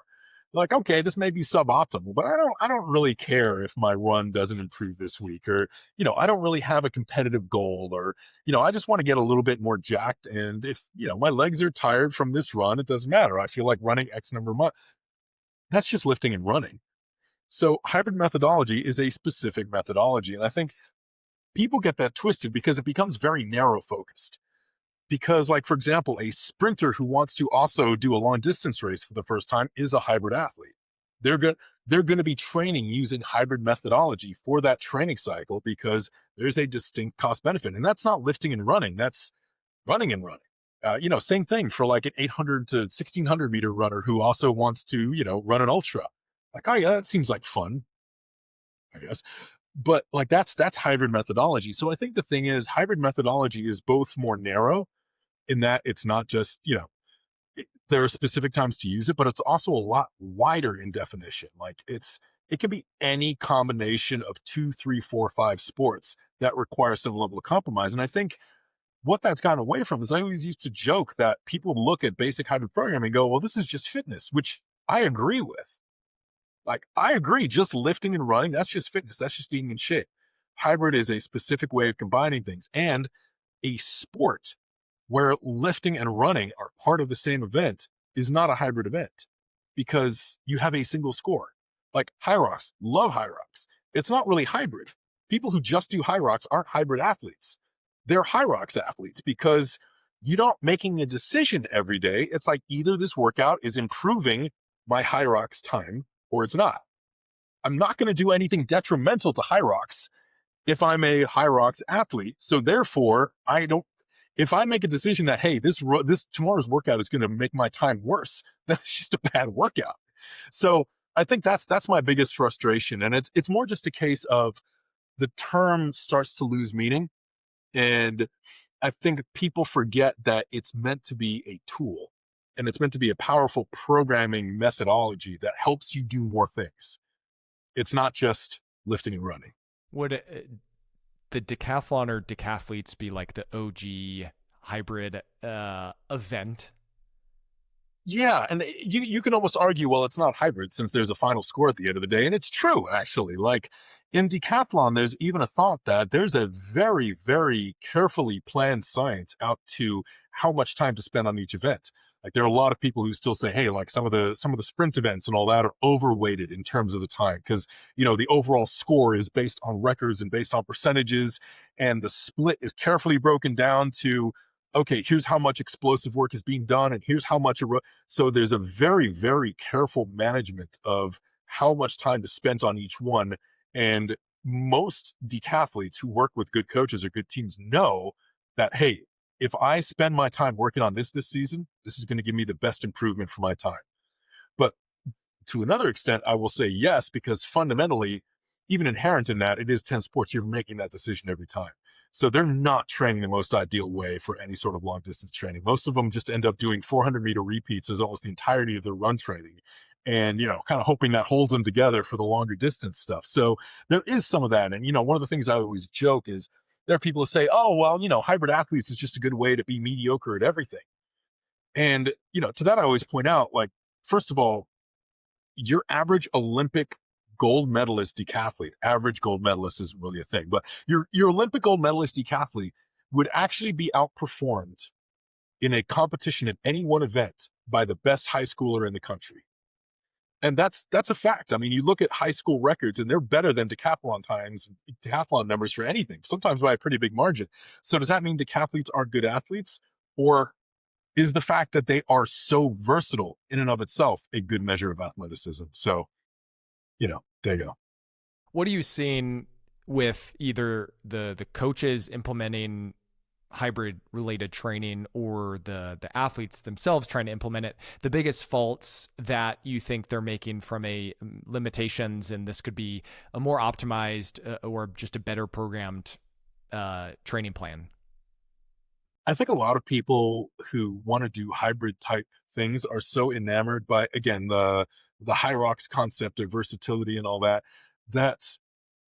like, okay, this may be suboptimal, but I don't really care if my run doesn't improve this week, or, I don't really have a competitive goal, or, I just want to get a little bit more jacked. And if, my legs are tired from this run, it doesn't matter. I feel like running X number of months. That's just lifting and running. So hybrid methodology is a specific methodology. And I think people get that twisted because it becomes very narrow focused. Because, like, for example, a sprinter who wants to also do a long distance race for the first time is a hybrid athlete. They're going they're going to be training using hybrid methodology for that training cycle because there's a distinct cost benefit. And that's not lifting and running, that's running and running. Same thing for like an 800 to 1600 meter runner who also wants to, run an ultra. Like, oh yeah, that seems like fun, I guess. But like that's hybrid methodology. So I think the thing is, hybrid methodology is both more narrow in that it's not just, there are specific times to use it, but it's also a lot wider in definition. Like it can be any combination of 2, 3, 4, 5 sports that require some level of compromise. And I think what that's gotten away from is, I always used to joke that people look at basic hybrid programming and go, well, this is just fitness, which I agree with. Like, I agree, just lifting and running, that's just fitness. That's just being in shape. Hybrid is a specific way of combining things, and a sport where lifting and running are part of the same event is not a hybrid event because you have a single score. Like high rocks, love high rocks. It's not really hybrid. People who just do high rocks aren't hybrid athletes. They're high rocks athletes because you're not making a decision every day. It's like, either this workout is improving my high rocks time or it's not. I'm not going to do anything detrimental to high rocks if I'm a high rocks athlete. So therefore, if I make a decision that, hey, this tomorrow's workout is going to make my time worse, that's just a bad workout. So I think that's my biggest frustration. And it's more just a case of the term starts to lose meaning. And I think people forget that it's meant to be a tool, and it's meant to be a powerful programming methodology that helps you do more things. It's not just lifting and running. Would the decathlon or decathletes be like the OG hybrid event? Yeah, and you can almost argue, well, it's not hybrid since there's a final score at the end of the day. And it's true, actually. Like in decathlon, there's even a thought that there's a very, very carefully planned science out to how much time to spend on each event. Like there are a lot of people who still say, hey, like some of the sprint events and all that are overweighted in terms of the time because, the overall score is based on records and based on percentages, and the split is carefully broken down to, okay, here's how much explosive work is being done, and here's how much. So there's a very, very careful management of how much time is spent on each one. And most decathletes who work with good coaches or good teams know that, hey, if I spend my time working on this season, this is going to give me the best improvement for my time. But to another extent, I will say yes, because fundamentally, even inherent in that, it is 10 sports. You're making that decision every time. So they're not training the most ideal way for any sort of long distance training. Most of them just end up doing 400 meter repeats as almost the entirety of their run training, and, kind of hoping that holds them together for the longer distance stuff. So there is some of that. And, one of the things I always joke is there are people who say, oh, well, hybrid athletes is just a good way to be mediocre at everything. And, to that, I always point out, like, first of all, your average Olympic gold medalist decathlete, average gold medalist isn't really a thing, but your Olympic gold medalist decathlete would actually be outperformed in a competition at any one event by the best high schooler in the country. And that's a fact. I mean, you look at high school records and they're better than decathlon times, decathlon numbers for anything, sometimes by a pretty big margin. So does that mean decathletes are good athletes? Or is the fact that they are so versatile in and of itself a good measure of athleticism? So, there you go. What are you seeing with either the coaches implementing hybrid related training or the athletes themselves trying to implement it, the biggest faults that you think they're making from a limitations, and this could be a more optimized or just a better programmed training plan? I think a lot of people who want to do hybrid type things are so enamored by, again, the high rocks concept of versatility and all that. That's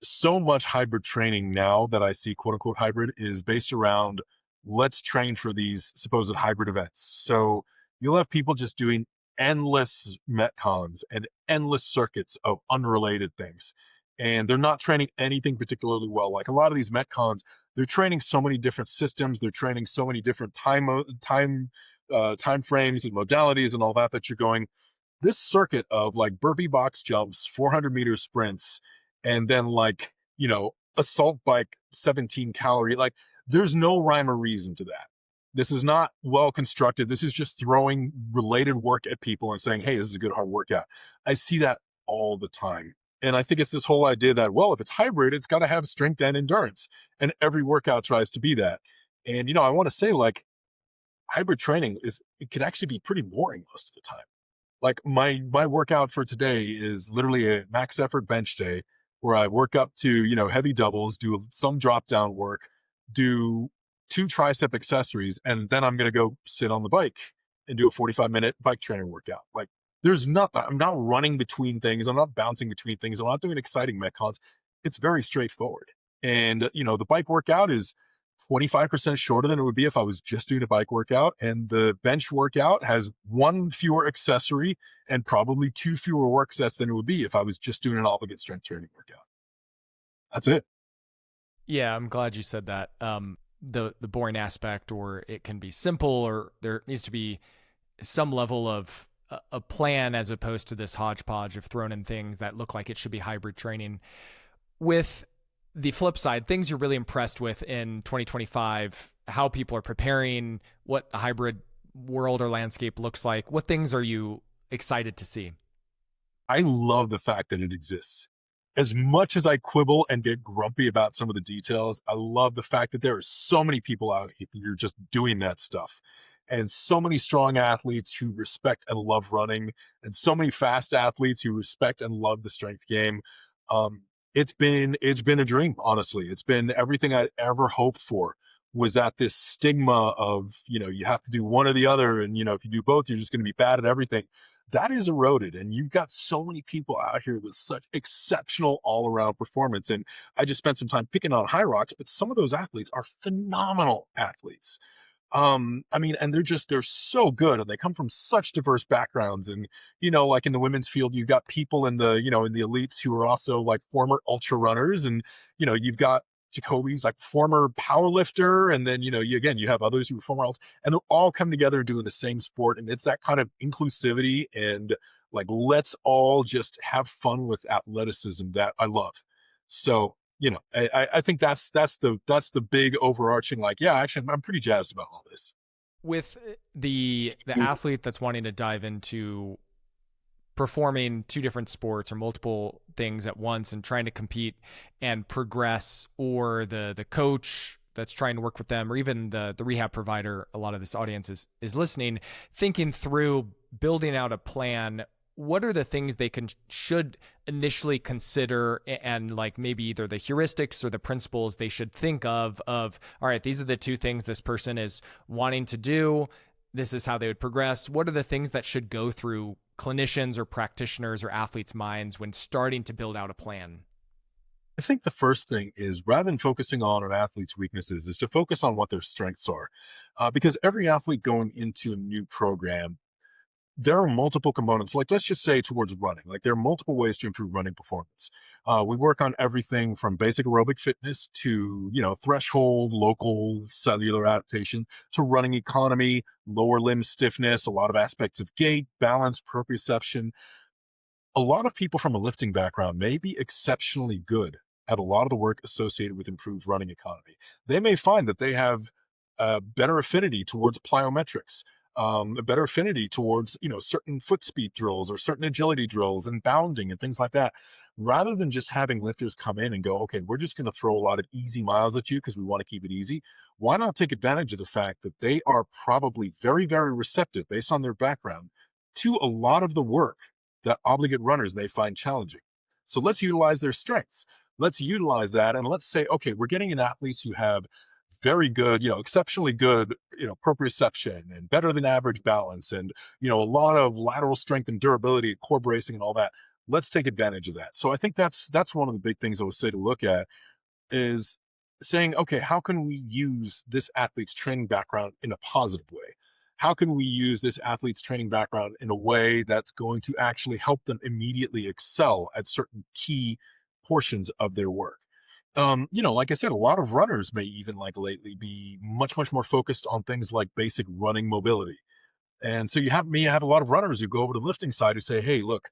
so much hybrid training now that I see, quote unquote, hybrid is based around, let's train for these supposed hybrid events. So you'll have people just doing endless metcons and endless circuits of unrelated things. And they're not training anything particularly well. Like a lot of these metcons, they're training so many different systems. They're training so many different time frames and modalities and all that that you're going, this circuit of like burpee box jumps, 400-meter sprints, and then like, assault bike 17 calorie, like there's no rhyme or reason to that. This is not well constructed. This is just throwing related work at people and saying, hey, this is a good hard workout. I see that all the time. And I think it's this whole idea that, well, if it's hybrid, it's got to have strength and endurance. And every workout tries to be that. And, I want to say like hybrid training it could actually be pretty boring most of the time. Like my workout for today is literally a max effort bench day where I work up to, heavy doubles, do some drop down work, do 2 tricep accessories, and then I'm going to go sit on the bike and do a 45-minute bike training workout. Like I'm not running between things. I'm not bouncing between things. I'm not doing exciting metcons. It's very straightforward. And, the bike workout is 25% shorter than it would be if I was just doing a bike workout. And the bench workout has 1 fewer accessory and probably 2 fewer work sets than it would be if I was just doing an obligate strength training workout. That's it. Yeah, I'm glad you said that. The boring aspect, or it can be simple, or there needs to be some level of a plan as opposed to this hodgepodge of thrown in things that look like it should be hybrid training. With the flip side, things you're really impressed with in 2025, how people are preparing, what the hybrid world or landscape looks like, what things are you excited to see? I love the fact that it exists. As much as I quibble and get grumpy about some of the details, I love the fact that there are so many people out here just doing that stuff. And so many strong athletes who respect and love running, and so many fast athletes who respect and love the strength game. Um, it's been a dream, honestly. It's been everything I'd ever hoped for. Was that this stigma of, you have to do one or the other, and if you do both, you're just going to be bad at everything. That is eroded, and you've got so many people out here with such exceptional all-around performance. And I just spent some time picking on high rocks, but some of those athletes are phenomenal athletes. I mean, and they're so good, and they come from such diverse backgrounds. And, like in the women's field, you've got people in the elites who are also like former ultra runners. And, you've got Jacoby's like former power lifter. And then, you have others who are former ultra, and they're all come together doing the same sport. And it's that kind of inclusivity and like, let's all just have fun with athleticism that I love. So, I think that's the big overarching, like, yeah, actually, I'm pretty jazzed about all this. With the athlete that's wanting to dive into performing 2 different sports or multiple things at once and trying to compete and progress, or the coach that's trying to work with them, or even the rehab provider, a lot of this audience is listening, thinking through building out a plan, what are the things they should initially consider, and like maybe either the heuristics or the principles they should think of, all right, these are the 2 things this person is wanting to do. This is how they would progress. What are the things that should go through clinicians or practitioners or athletes' minds when starting to build out a plan? I think the first thing is, rather than focusing on an athlete's weaknesses, is to focus on what their strengths are. Because every athlete going into a new program, there are multiple components. Like, let's just say towards running, like there are multiple ways to improve running performance. We work on everything from basic aerobic fitness to, threshold, local cellular adaptation, to running economy, lower limb stiffness, a lot of aspects of gait, balance, proprioception. A lot of people from a lifting background may be exceptionally good at a lot of the work associated with improved running economy. They may find that they have a better affinity towards plyometrics, a better affinity towards, certain foot speed drills or certain agility drills and bounding and things like that. Rather than just having lifters come in and go, okay, we're just going to throw a lot of easy miles at you because we want to keep it easy. Why not take advantage of the fact that they are probably very, very receptive based on their background to a lot of the work that obligate runners may find challenging. So let's utilize their strengths. Let's utilize that. And let's say, okay, we're getting in athletes who have very good, exceptionally good, proprioception and better than average balance, and, a lot of lateral strength and durability, core bracing and all that. Let's take advantage of that. So I think that's one of the big things I would say to look at, is saying, okay, how can we use this athlete's training background in a positive way? how can we use this athlete's training background in a way that's going to actually help them immediately excel at certain key portions of their work? Like I said, a lot of runners may even like lately be much, much more focused on things like basic running mobility. And so you have a lot of runners who go over to the lifting side who say, hey, look,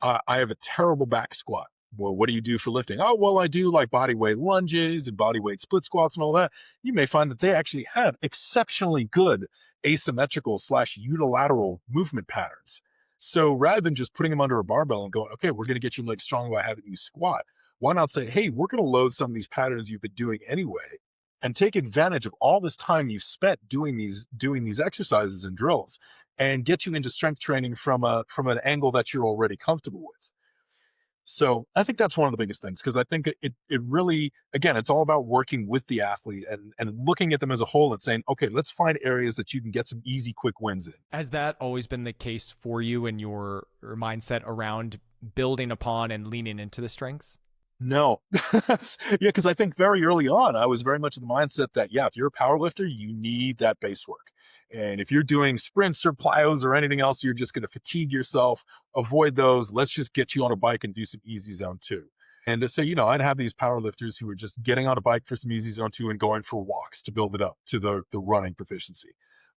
I have a terrible back squat. Well, what do you do for lifting? Oh, well, I do like body weight lunges and body weight split squats and all that. You may find that they actually have exceptionally good asymmetrical slash unilateral movement patterns. So rather than just putting them under a barbell and going, okay, we're going to get your legs strong by having you squat, why not say, hey, we're going to load some of these patterns you've been doing anyway and take advantage of all this time you've spent doing these exercises and drills and get you into strength training from an angle that you're already comfortable with. So I think that's one of the biggest things, because I think it really, again, it's all about working with the athlete and looking at them as a whole and saying, okay, let's find areas that you can get some easy, quick wins in. Has that always been the case for you and your mindset around building upon and leaning into the strengths? No. Yeah, because I think very early on, I was very much in the mindset that, yeah, if you're a power lifter, you need that base work. And if you're doing sprints or plyos or anything else, you're just going to fatigue yourself. Avoid those. Let's just get you on a bike and do some easy zone two. And so, I'd have these power lifters who were just getting on a bike for some easy zone two and going for walks to build it up to the running proficiency.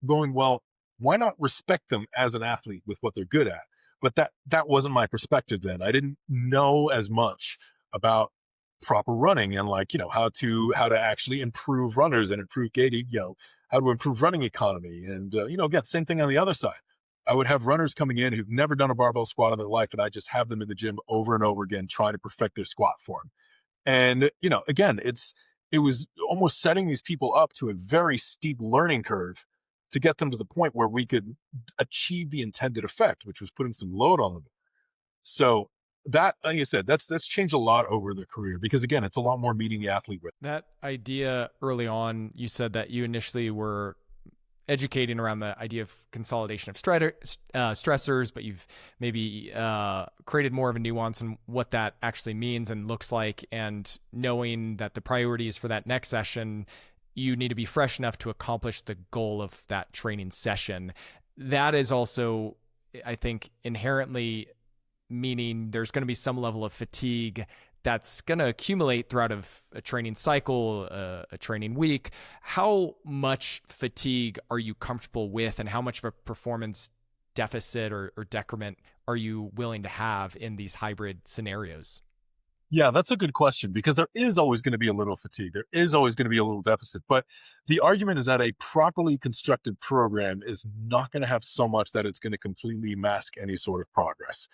Going, well, why not respect them as an athlete with what they're good at? But that wasn't my perspective then. I didn't know as much about proper running and how to actually improve runners and improve gating, how to improve running economy. And again, same thing on the other side. I would have runners coming in who've never done a barbell squat in their life, and I just have them in the gym over and over again trying to perfect their squat form. And again, it was almost setting these people up to a very steep learning curve to get them to the point where we could achieve the intended effect, which was putting some load on them. So that, like I said, that's changed a lot over the career, because again, it's a lot more meeting the athlete with. That idea early on, you said that you initially were educating around the idea of consolidation of stressors, but you've maybe created more of a nuance on what that actually means and looks like, and knowing that the priorities for that next session, you need to be fresh enough to accomplish the goal of that training session. That is also, I think, inherently meaning there's going to be some level of fatigue that's going to accumulate throughout a training cycle, a training week. How much fatigue are you comfortable with, and how much of a performance deficit or decrement are you willing to have in these hybrid scenarios? Yeah, that's a good question, because there is always going to be a little fatigue. There is always going to be a little deficit. But the argument is that a properly constructed program is not going to have so much that it's going to completely mask any sort of progress.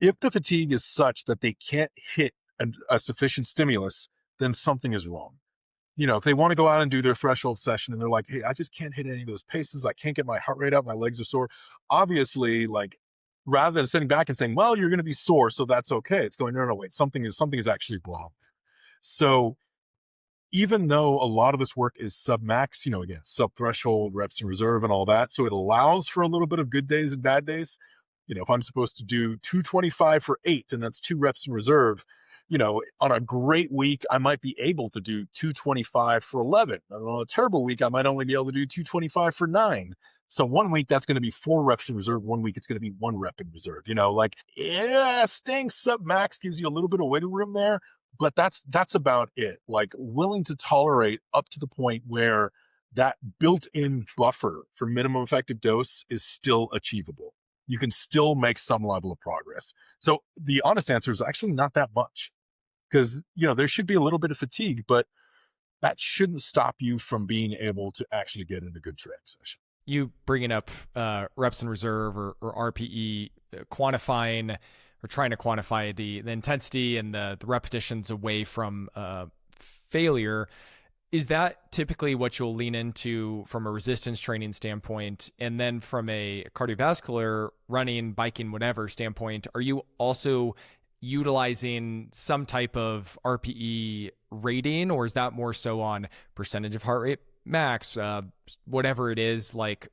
If the fatigue is such that they can't hit a sufficient stimulus, then something is wrong. If they want to go out and do their threshold session and they're like, hey, I just can't hit any of those paces, I can't get my heart rate up, my legs are sore. Obviously, like, rather than sitting back and saying, well, you're going to be sore, so that's okay. It's going, no, no, wait, something is actually wrong. So even though a lot of this work is sub-max, again, sub-threshold, reps in reserve and all that, so it allows for a little bit of good days and bad days. If I'm supposed to do 225 for 8, and that's 2 reps in reserve, on a great week, I might be able to do 225 for 11. And on a terrible week, I might only be able to do 225 for 9. So one week that's going to be 4 reps in reserve. One week it's going to be 1 rep in reserve. Staying sub max gives you a little bit of wiggle room there, but that's about it. Like, willing to tolerate up to the point where that built-in buffer for minimum effective dose is still achievable. You can still make some level of progress. So the honest answer is actually not that much, because, there should be a little bit of fatigue, but that shouldn't stop you from being able to actually get into a good training session. You bringing up reps in reserve or RPE, quantifying or trying to quantify the intensity and the repetitions away from failure. Is that typically what you'll lean into from a resistance training standpoint? And then from a cardiovascular, running, biking, whatever standpoint, are you also utilizing some type of RPE rating, or is that more so on percentage of heart rate max, whatever it is? Like,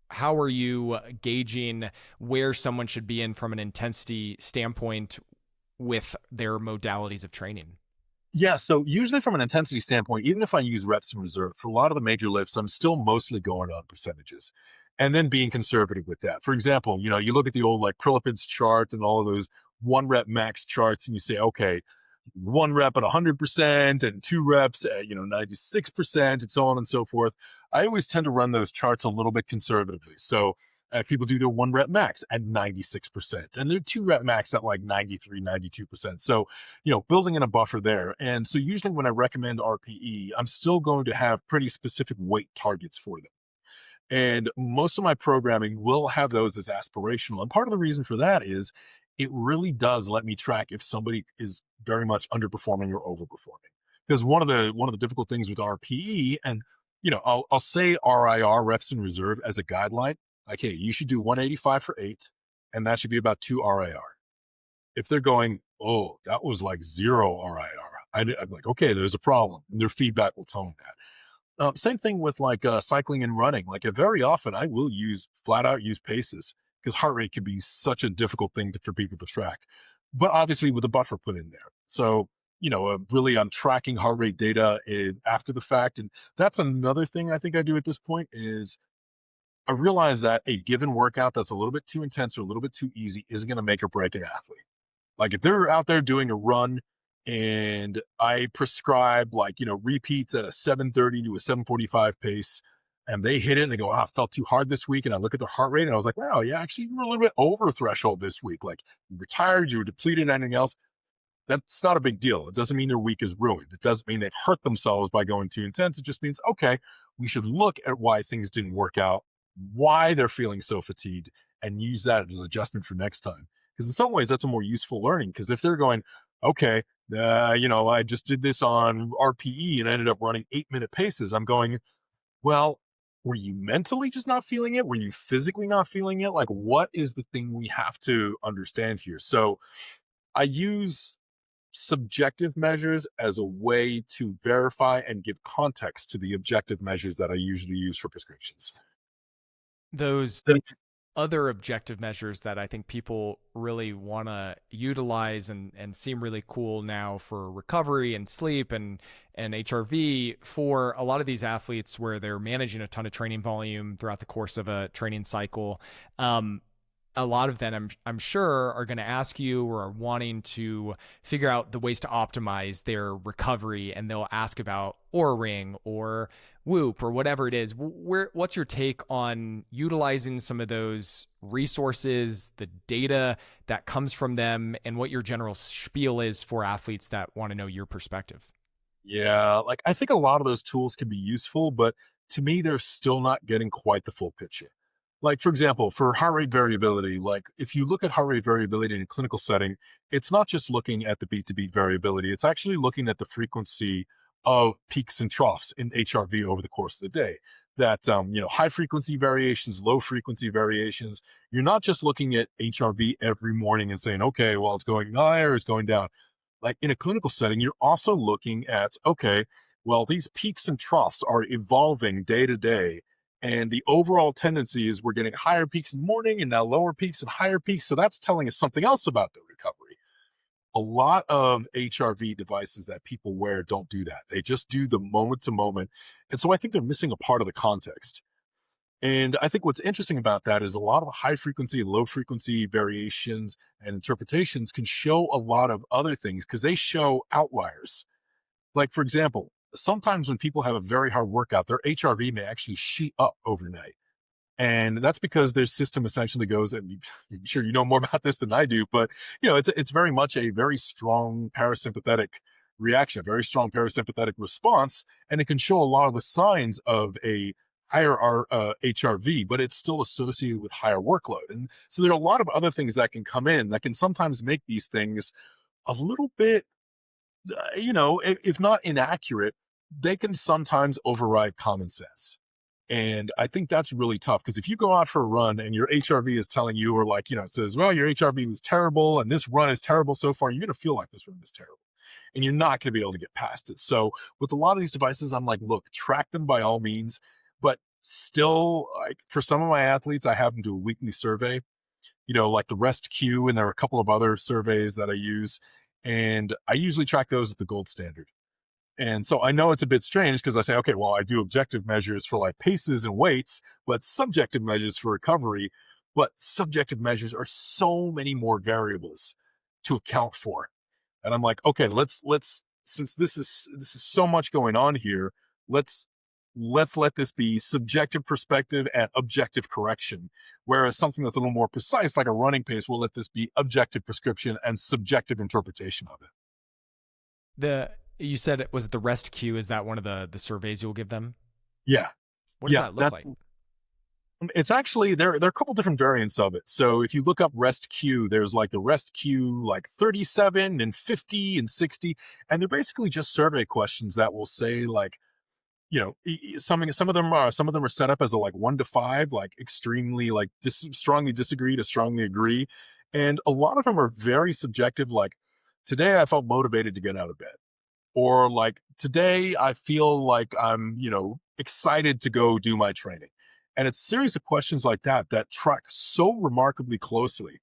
how are you gauging where someone should be in from an intensity standpoint with their modalities of training? Yeah, so usually from an intensity standpoint, even if I use reps in reserve, for a lot of the major lifts, I'm still mostly going on percentages. and then being conservative with that. For example, you look at the old like Prilipid's chart and all of those 1 rep max charts, and you say, okay, 1 rep at 100% and 2 reps at 96% and so on and so forth. I always tend to run those charts a little bit conservatively. So people do their 1 rep max at 96% and their 2 rep max at like 93, 92%. So, building in a buffer there. And so usually when I recommend RPE, I'm still going to have pretty specific weight targets for them. And most of my programming will have those as aspirational. And part of the reason for that is it really does let me track if somebody is very much underperforming or overperforming. Because one of the difficult things with RPE, and I'll say RIR, reps in reserve, as a guideline. Like, hey, you should do 185 for 8, and that should be about 2 RIR. If they're going, oh, that was like 0 RIR, I'm like, okay, there's a problem. And their feedback will tell them that. Same thing with like cycling and running. Like very often I will flat out use paces because heart rate can be such a difficult thing for people to track, but obviously with a buffer put in there. So, really I'm tracking heart rate data after the fact. And that's another thing I think I do at this point is I realize that a given workout that's a little bit too intense or a little bit too easy isn't going to make or break an athlete. Like if they're out there doing a run and I prescribe like, repeats at a 7:30 to a 7:45 pace and they hit it and they go, I felt too hard this week. And I look at their heart rate and I was like, wow, yeah, actually you were a little bit over threshold this week. Like you were tired, you were depleted, anything else. That's not a big deal. It doesn't mean their week is ruined. It doesn't mean they've hurt themselves by going too intense. It just means, okay, we should look at why things didn't work out, why they're feeling so fatigued, and use that as an adjustment for next time. Because in some ways, that's a more useful learning. Because if they're going, okay, I just did this on RPE and I ended up running 8-minute paces, I'm going, well, were you mentally just not feeling it? Were you physically not feeling it? Like, what is the thing we have to understand here? So I use subjective measures as a way to verify and give context to the objective measures that I usually use for prescriptions. Those other objective measures that I think people really want to utilize and seem really cool now for recovery and sleep and HRV for a lot of these athletes where they're managing a ton of training volume throughout the course of a training cycle. A lot of them I'm sure are going to ask you or are wanting to figure out the ways to optimize their recovery, and they'll ask about Oura Ring or Whoop or whatever it is. What's your take on utilizing some of those resources, the data that comes from them, and what your general spiel is for athletes that want to know your perspective? Yeah, like I think a lot of those tools can be useful, but to me, they're still not getting quite the full picture. Like, for example, for heart rate variability, like if you look at heart rate variability in a clinical setting, it's not just looking at the beat to beat variability, it's actually looking at the frequency of peaks and troughs in HRV over the course of the day. That, high frequency variations, low frequency variations. You're not just looking at HRV every morning and saying, okay, well, it's going higher, it's going down. Like in a clinical setting, you're also looking at, okay, well, these peaks and troughs are evolving day to day. And the overall tendency is we're getting higher peaks in the morning and now lower peaks and higher peaks. So that's telling us something else about the recovery. A lot of HRV devices that people wear don't do that. They just do the moment to moment. And so I think they're missing a part of the context. And I think what's interesting about that is a lot of the high frequency and low frequency variations and interpretations can show a lot of other things because they show outliers. Like, for example, sometimes when people have a very hard workout, their HRV may actually shoot up overnight. And that's because their system essentially goes, and I'm sure you know more about this than I do, but it's very much a very strong parasympathetic reaction, a very strong parasympathetic response, and it can show a lot of the signs of a higher HRV, but it's still associated with higher workload. And so there are a lot of other things that can come in that can sometimes make these things a little bit, if not inaccurate, they can sometimes override common sense. And I think that's really tough because if you go out for a run and your HRV is telling you, or like, it says, well, your HRV was terrible and this run is terrible so far, you're going to feel like this run is terrible and you're not going to be able to get past it. So with a lot of these devices, I'm like, look, track them by all means, but still, like for some of my athletes, I have them do a weekly survey, like the Rest Q, and there are a couple of other surveys that I use. And I usually track those at the gold standard. And so I know it's a bit strange because I say, okay, well, I do objective measures for like paces and weights, but subjective measures for recovery. But subjective measures are so many more variables to account for. And I'm like, okay, let's since this is so much going on here, let's let this be subjective perspective and objective correction. Whereas something that's a little more precise, like a running pace, will let this be objective prescription and subjective interpretation of it. You said it was the rest Q. Is that one of the surveys you'll give them? Yeah. What does that look like? It's actually there are a couple different variants of it. So if you look up rest Q, there's like the rest Q like 37 and 50 and 60, and they're basically just survey questions that will say like, some of them are set up as a like 1 to 5, like extremely like strongly disagree to strongly agree, and a lot of them are very subjective, like today I felt motivated to get out of bed, or like today I feel like I'm, excited to go do my training. And it's a series of questions like that that track so remarkably closely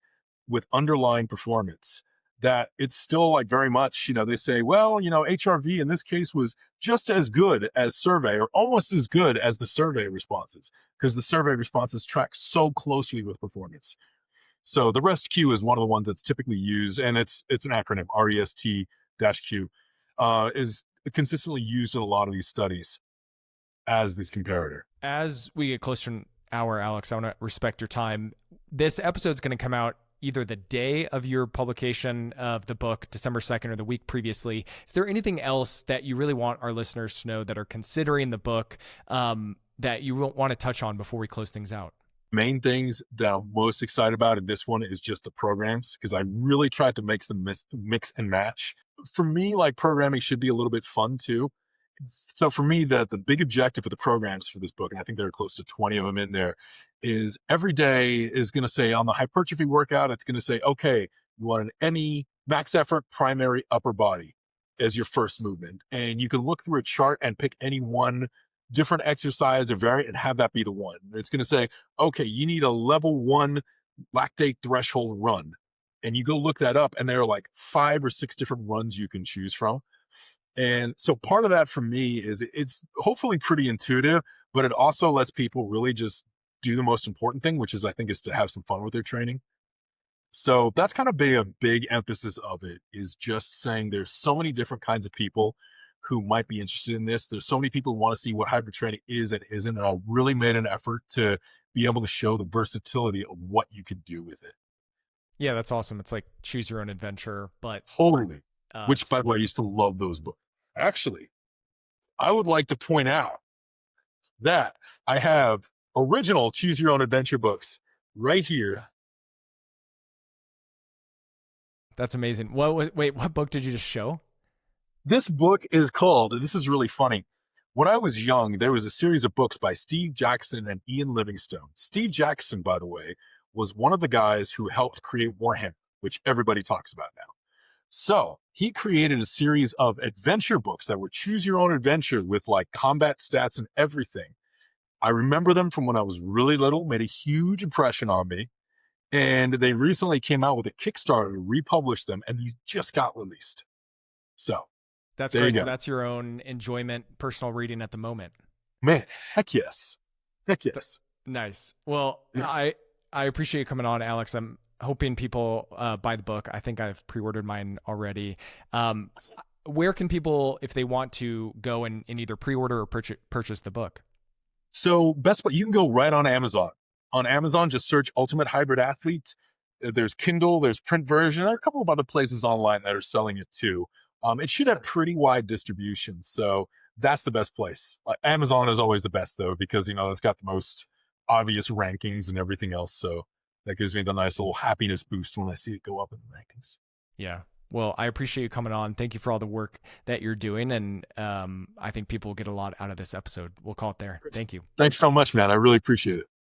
with underlying performance that it's still like very much, they say, well, HRV in this case was just as good as survey, or almost as good as the survey responses, because the survey responses track so closely with performance. So the REST Q is one of the ones that's typically used, and it's an acronym, REST-Q, is consistently used in a lot of these studies as this comparator. As we get closer to an hour, Alex, I want to respect your time. This episode is going to come out either the day of your publication of the book, December 2nd, or the week previously. Is there anything else that you really want our listeners to know that are considering the book that you want to touch on before we close things out? Main things that I'm most excited about in this one is just the programs, because I really tried to make them mix and match. For me, like, programming should be a little bit fun too. So for me, the big objective of the programs for this book, and I think there are close to 20 of them in there, is every day is going to say on the hypertrophy workout, it's going to say, okay, you want an ME, max effort, primary upper body as your first movement. And you can look through a chart and pick any one different exercise or variant and have that be the one. It's going to say, okay, you need a level 1 lactate threshold run. And you go look that up, and there are like 5 or 6 different runs you can choose from. And so part of that for me is it's hopefully pretty intuitive, but it also lets people really just do the most important thing, which is, I think, is to have some fun with their training. So that's kind of been a big emphasis of it, is just saying there's so many different kinds of people who might be interested in this. There's so many people who want to see what hybrid training is and isn't. And I really made an effort to be able to show the versatility of what you could do with it. Yeah, that's awesome. It's like choose your own adventure, but totally. Which, by the way, I used to love those books. Actually, I would like to point out that I have original choose your own adventure books right here. That's amazing. Wait, what book did you just show? This book is called, and this is really funny. When I was young, there was a series of books by Steve Jackson and Ian Livingstone. Steve Jackson, by the way, was one of the guys who helped create Warhammer, which everybody talks about now. So he created a series of adventure books that were choose your own adventure with like combat stats and everything. I remember them from when I was really little, made a huge impression on me. And they recently came out with a Kickstarter to republish them, and these just got released. So that's great. So that's your own enjoyment, personal reading at the moment. Man, heck yes. Heck yes. Nice. Well, yeah. I appreciate you coming on, Alex. I'm hoping people buy the book. I think I've pre-ordered mine already. Where can people, if they want to, go and either pre-order or purchase the book? So best way, you can go right on Amazon. On Amazon, just search Ultimate Hybrid Athlete. There's Kindle, there's print version. There are a couple of other places online that are selling it too. It should have pretty wide distribution. So that's the best place. Amazon is always the best though, because, it's got the most obvious rankings and everything else. So that gives me the nice little happiness boost when I see it go up in the rankings. Yeah. Well, I appreciate you coming on. Thank you for all the work that you're doing. And I think people will get a lot out of this episode. We'll call it there. Thank you. Thanks so much, man. I really appreciate it.